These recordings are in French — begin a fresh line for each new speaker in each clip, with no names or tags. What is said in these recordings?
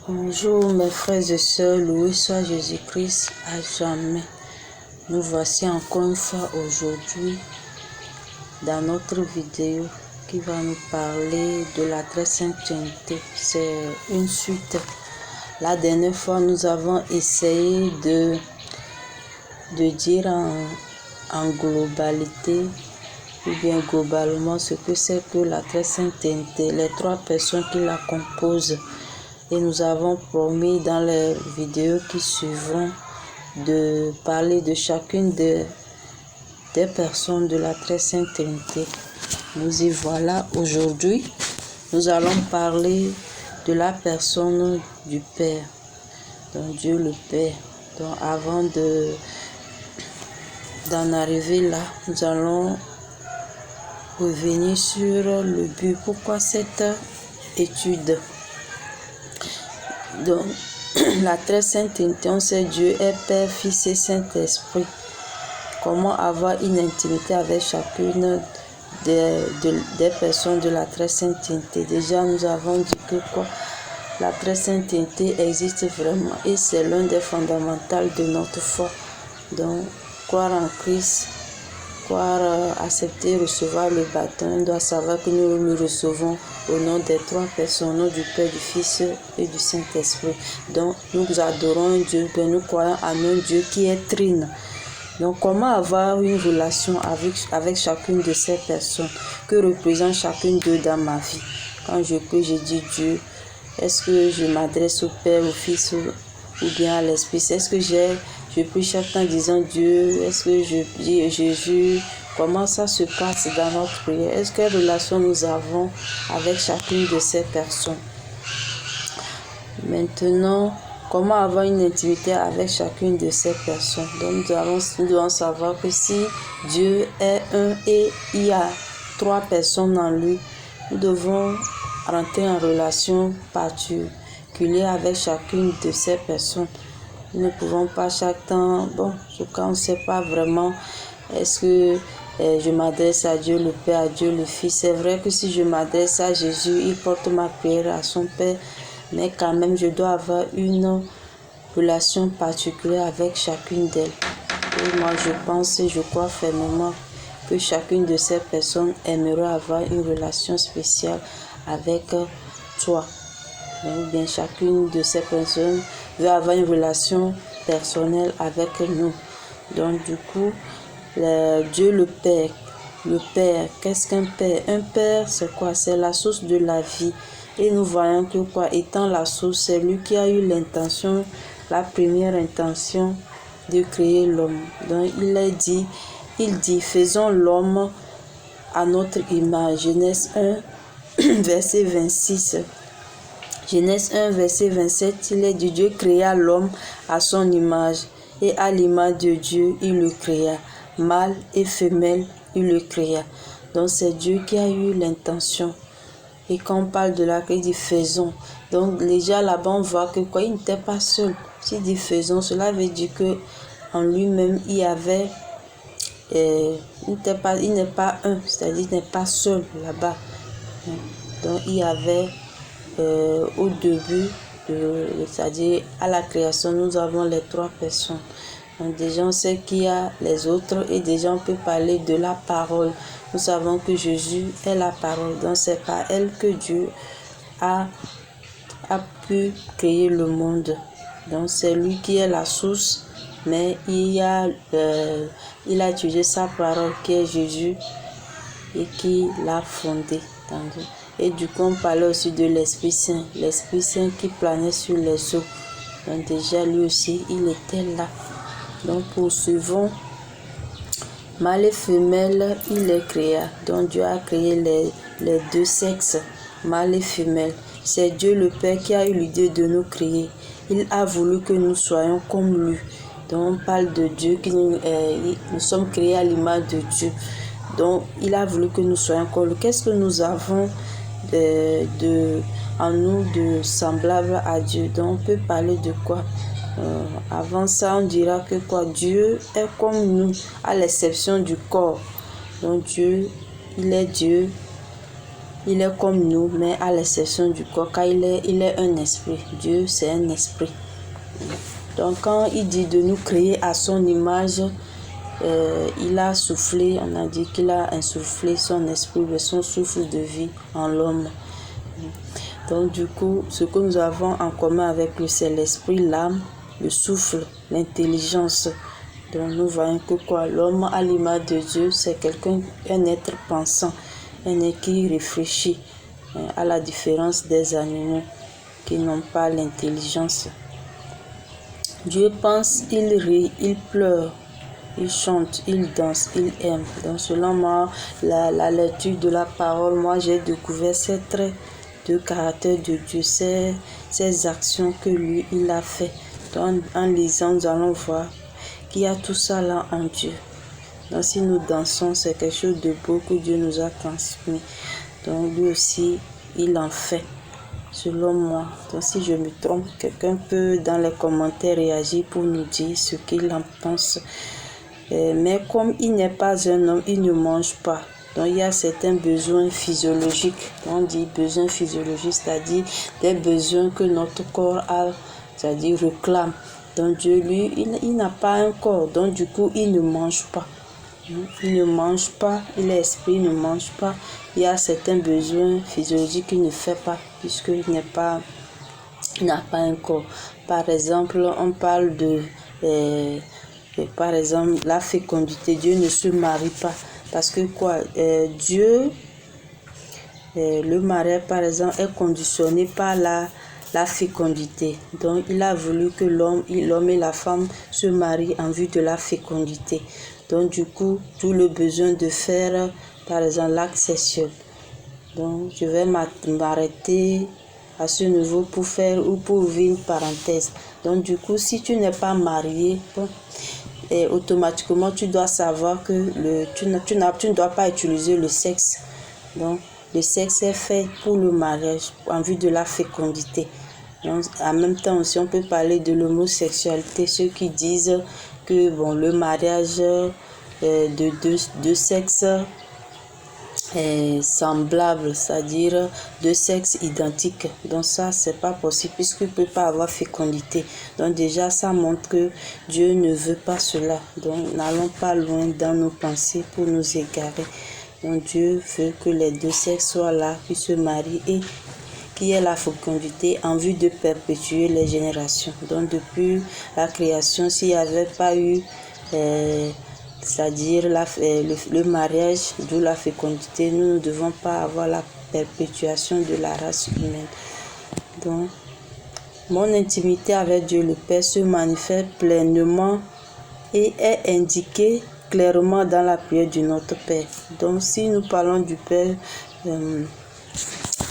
Bonjour mes frères et sœurs, loué soit Jésus-Christ à jamais. Nous voici encore une fois aujourd'hui dans notre vidéo qui va nous parler de la très sainte Trinité. C'est une suite. La dernière fois, nous avons essayé de dire en globalité ou bien globalement ce que c'est que la très sainte Trinité, les trois personnes qui la composent. Et nous avons promis dans les vidéos qui suivront de parler de chacune des personnes de la très sainte Trinité. Nous y voilà aujourd'hui. Nous allons parler de la personne du Père, donc Dieu le Père. Donc avant d'en arriver là, nous allons revenir sur le but. Pourquoi cette étude? Donc, la très sainte Trinité, on sait Dieu est Père, Fils et Saint-Esprit. Comment avoir une intimité avec chacune des personnes de la très sainte Trinité? Déjà, nous avons dit que la très sainte Trinité existe vraiment et c'est l'un des fondamentaux de notre foi. Donc, croire en Christ, croire, accepter, recevoir le baptême, on doit savoir que nous le recevons au nom des trois personnes, au nom du Père, du Fils et du Saint-Esprit. Donc, nous adorons un Dieu, nous croyons en un Dieu qui est trine. Donc, comment avoir une relation avec chacune de ces personnes? Que représente chacune d'eux dans ma vie? Quand je prie, je dis Dieu. Est-ce que je m'adresse au Père, au Fils ou bien à l'Esprit? Est-ce que je prie chaque temps disant Dieu? Est-ce que je dis Jésus? Comment ça se passe dans notre prière? Est-ce quelle relation nous avons avec chacune de ces personnes? Maintenant, comment avoir une intimité avec chacune de ces personnes? Donc, nous devons savoir que si Dieu est un et il y a trois personnes en lui, nous devons rentrer en relation particulière avec chacune de ces personnes. Nous ne pouvons pas chaque temps, on ne sait pas vraiment, est-ce que je m'adresse à Dieu le Père, à Dieu le Fils. C'est vrai que si je m'adresse à Jésus, il porte ma prière à son Père, mais quand même, je dois avoir une relation particulière avec chacune d'elles. Et moi, je pense et je crois fermement que chacune de ces personnes aimerait avoir une relation spéciale avec toi. Ou bien chacune de ces personnes veut avoir une relation personnelle avec nous. Donc du coup, Dieu le Père. Le Père, qu'est-ce qu'un Père? Un Père, c'est quoi? C'est la source de la vie. Et nous voyons que étant la source, c'est lui qui a eu l'intention, la première intention de créer l'homme. Donc il dit, faisons l'homme à notre image. Genèse 1, verset 26. Genèse 1, verset 27, il est dit, Dieu créa l'homme à son image, et à l'image de Dieu, il le créa. Mâle et femelle, il le créa. Donc c'est Dieu qui a eu l'intention. Et quand on parle de la création, il dit faisons. Donc déjà là-bas, on voit que il n'était pas seul. S'il dit faisons, cela veut dire que en lui-même, il y avait, il n'est pas un, c'est-à-dire il n'est pas seul là-bas. Donc il y avait au début, c'est-à-dire à la création, nous avons les trois personnes. Donc déjà on sait qu'il y a les autres et déjà on peut parler de la parole. Nous savons que Jésus est la parole, donc c'est par elle que Dieu a pu créer le monde. Donc c'est lui qui est la source, mais il a utilisé sa parole qui est Jésus et qui l'a fondé. Et du coup, on parlait aussi de l'Esprit Saint qui planait sur les eaux. Donc déjà, lui aussi, il était là. Donc poursuivons. Mâle et femelle, il les créa. Donc Dieu a créé les deux sexes, mâle et femelle. C'est Dieu le Père qui a eu l'idée de nous créer. Il a voulu que nous soyons comme lui. Donc on parle de Dieu, nous sommes créés à l'image de Dieu. Donc il a voulu que nous soyons comme lui. Qu'est-ce que nous avons en nous de semblable à Dieu? Donc on peut parler de quoi? Avant ça, on dira que Dieu est comme nous, à l'exception du corps. Donc Dieu, il est Dieu il est comme nous, mais à l'exception du corps, car il est un esprit. Dieu, c'est un esprit. Donc, quand il dit de nous créer à son image, il a soufflé, on a dit qu'il a insufflé son esprit, son souffle de vie en l'homme. Donc, du coup, ce que nous avons en commun avec lui, c'est l'esprit, l'âme, le souffle, l'intelligence. Donc, nous voyons que quoi? L'homme à l'image de Dieu, c'est un être pensant, un être qui réfléchit, à la différence des animaux qui n'ont pas l'intelligence. Dieu pense, il rit, il pleure, il chante, il danse, il aime. Donc selon moi, la lecture de la parole, moi j'ai découvert ces traits de caractère de Dieu, ces actions que lui, il a fait. Donc en lisant, nous allons voir qu'il y a tout ça là en Dieu. Donc si nous dansons, c'est quelque chose de beau que Dieu nous a transmis. Donc lui aussi, il en fait. Selon moi, donc si je me trompe, quelqu'un peut dans les commentaires réagir pour nous dire ce qu'il en pense. Mais comme il n'est pas un homme, il ne mange pas. Donc il y a certains besoins physiologiques. On dit besoins physiologiques, c'est-à-dire des besoins que notre corps a, c'est-à-dire réclame. Donc Dieu, lui, il n'a pas un corps, donc du coup, il ne mange pas. Il ne mange pas, il est esprit, il ne mange pas. Il y a certains besoins physiologiques qu'il ne fait pas, puisqu'il n'a pas un corps. Par exemple, on parle par exemple, la fécondité. Dieu ne se marie pas. Parce que quoi? Dieu, le mariage, par exemple, est conditionné par la fécondité. Donc, il a voulu que l'homme et la femme se marient en vue de la fécondité. Donc, du coup, tout le besoin de faire, par exemple, l'acte sexuel. Donc, je vais m'arrêter à ce niveau pour faire ou pour ouvrir une parenthèse. Donc, du coup, si tu n'es pas marié, bon, et automatiquement, tu dois savoir que tu ne dois pas utiliser le sexe. Donc, le sexe est fait pour le mariage, en vue de la fécondité. Donc, en même temps aussi, on peut parler de l'homosexualité. Ceux qui disent que bon, le mariage de deux sexes est semblable, c'est-à-dire deux sexes identiques. Donc ça, c'est pas possible puisqu'il ne peut pas avoir fécondité. Donc déjà, ça montre que Dieu ne veut pas cela. Donc n'allons pas loin dans nos pensées pour nous égarer. Donc Dieu veut que les deux sexes soient là, puis se marient et qui est la fécondité en vue de perpétuer les générations. Donc depuis la création, s'il n'y avait pas eu c'est-à-dire le mariage, d'où la fécondité, nous ne devons pas avoir la perpétuation de la race humaine. Donc, mon intimité avec Dieu le Père se manifeste pleinement et est indiquée clairement dans la prière du Notre Père. Donc, si nous parlons du Père,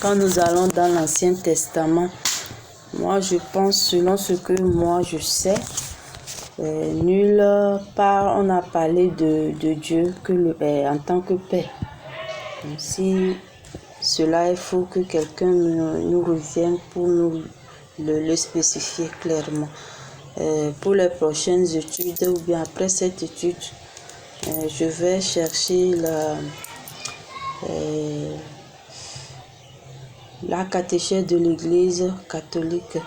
quand nous allons dans l'Ancien Testament, moi je pense, selon ce que moi je sais, nulle part on a parlé de Dieu que en tant que Père. Donc, si cela est faux, que quelqu'un nous revienne pour nous le spécifier clairement. Pour les prochaines études ou bien après cette étude, je vais chercher la catéchèse de l'Église catholique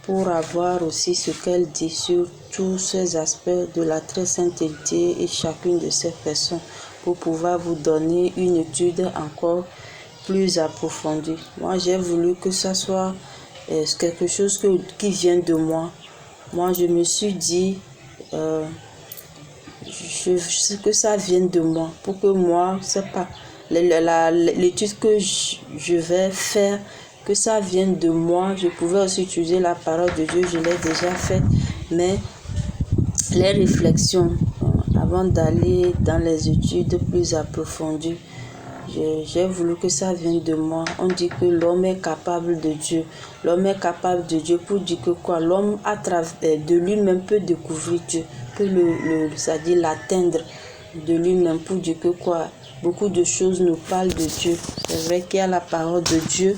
pour avoir aussi ce qu'elle dit sur tous ces aspects de la très sainteté et chacune de ces personnes pour pouvoir vous donner une étude encore plus approfondie. Moi, j'ai voulu que ça soit quelque chose qui vient de moi. Moi, je me suis dit, je sais que ça vienne de moi pour que moi, c'est pas l'étude que je vais faire, que ça vienne de moi. Je pouvais aussi utiliser la parole de Dieu, je l'ai déjà faite, mais les réflexions, avant d'aller dans les études plus approfondies, j'ai voulu que ça vienne de moi. On dit que l'homme est capable de Dieu. L'homme est capable de Dieu pour dire que quoi? L'homme, à travers de lui-même, peut découvrir Dieu, peut c'est-à-dire l'atteindre de lui-même pour dire que quoi? Beaucoup de choses nous parlent de Dieu. C'est vrai qu'il y a la parole de Dieu.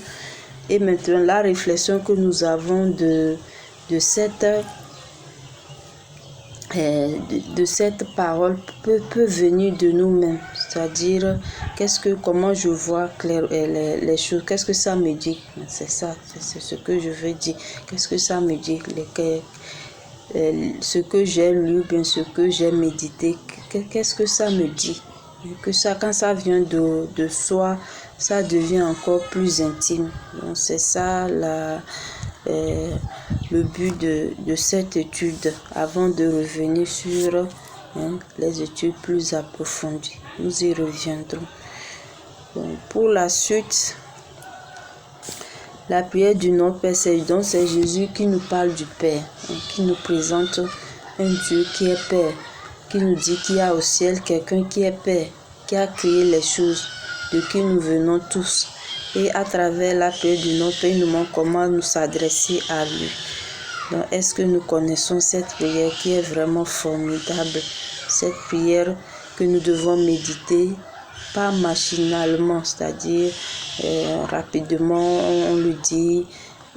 Et maintenant, la réflexion que nous avons de cette de cette parole peut venir de nous-mêmes, c'est-à-dire comment je vois clair, les choses, qu'est-ce que ça me dit, c'est ça, c'est ce que je veux dire, qu'est-ce que ça me dit, ce que j'ai lu, bien ce que j'ai médité, qu'est-ce que ça me dit, que ça, quand ça vient de soi, ça devient encore plus intime. Donc c'est ça le but de cette étude, avant de revenir sur les études plus approfondies. Nous y reviendrons. Donc, pour la suite, la prière du Notre Père, c'est Jésus qui nous parle du Père, qui nous présente un Dieu qui est Père, qui nous dit qu'il y a au ciel quelqu'un qui est Père, qui a créé les choses, de qui nous venons tous. Et à travers la prière du Notre Père, il nous montre comment nous s'adresser à lui. Donc, est-ce que nous connaissons cette prière qui est vraiment formidable, cette prière que nous devons méditer, pas machinalement, c'est-à-dire rapidement on le dit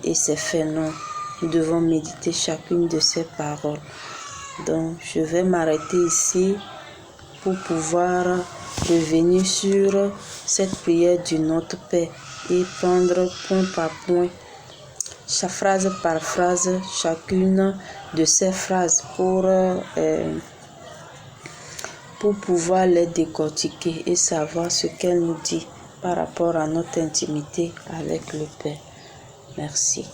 et c'est fait, non. Nous devons méditer chacune de ces paroles. Donc, je vais m'arrêter ici pour pouvoir revenir sur cette prière du Notre Père et prendre point par point, phrase par phrase, chacune de ces phrases pour pouvoir les décortiquer et savoir ce qu'elle nous dit par rapport à notre intimité avec le Père. Merci.